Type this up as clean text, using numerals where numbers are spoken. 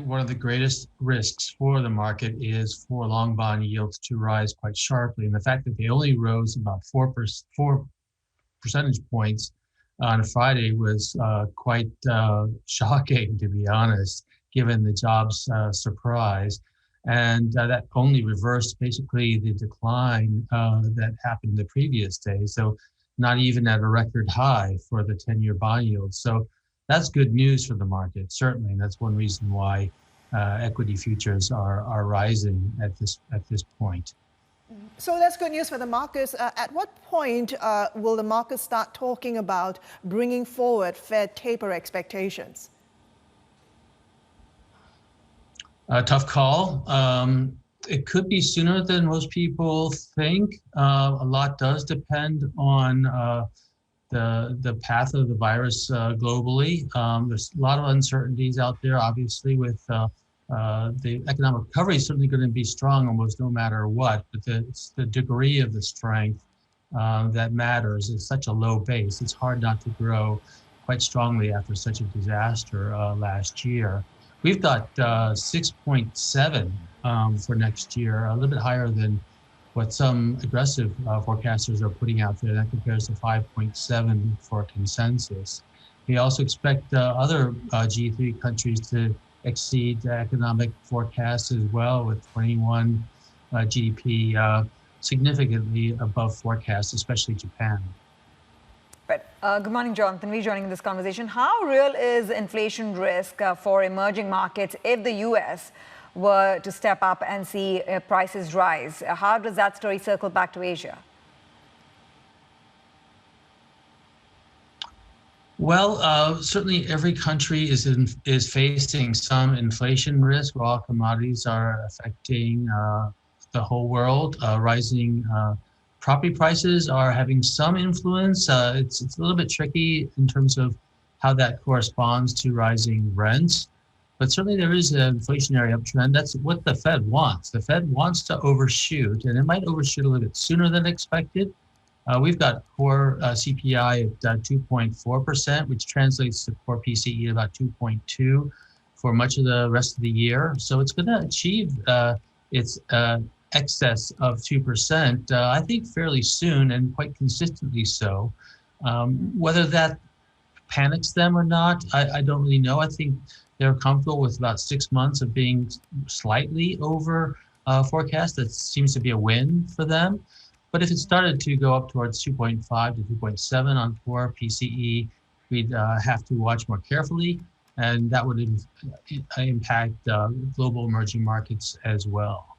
one of the greatest risks for the market is for long bond yields to rise quite sharply. And the fact that they only rose about 4 percentage points on Friday was quite shocking, to be honest, given the jobs surprise. And that only reversed basically the decline that happened the previous day. So not even at a record high for the 10-year bond yield. So that's good news for the market, certainly. And that's one reason why equity futures are rising at this point. So that's good news for the markets. At what point will the market start talking about bringing forward Fed taper expectations? A tough call. It could be sooner than most people think. A lot does depend on the path of the virus globally. There's a lot of uncertainties out there, obviously, with the economic recovery is certainly going to be strong almost no matter what, but it's the degree of the strength that matters. It's such a low base. It's hard not to grow quite strongly after such a disaster last year. We've got 6.7 for next year, a little bit higher than what some aggressive forecasters are putting out there. That compares to 5.7 for consensus. We also expect other G3 countries to exceed economic forecasts as well, with 21 GDP significantly above forecast, especially Japan. Right. Good morning, Jonathan. We're joining in this conversation. How real is inflation risk for emerging markets if the U.S. were to step up and see prices rise? How does that story circle back to Asia? Well, certainly every country is facing some inflation risk. Raw commodities are affecting the whole world. Rising property prices are having some influence. It's a little bit tricky in terms of how that corresponds to rising rents. But certainly there is an inflationary uptrend. That's what the Fed wants. The Fed wants to overshoot, and it might overshoot a little bit sooner than expected. We've got core CPI at 2.4%, which translates to core PCE at about 2.2 for much of the rest of the year. So it's going to achieve its excess of 2%, I think, fairly soon and quite consistently so. Whether that panics them or not, I don't really know. I think they're comfortable with about 6 months of being slightly over forecast. That seems to be a win for them. But if it started to go up towards 2.5 to 2.7 on core PCE, we'd have to watch more carefully, and that would impact global emerging markets as well.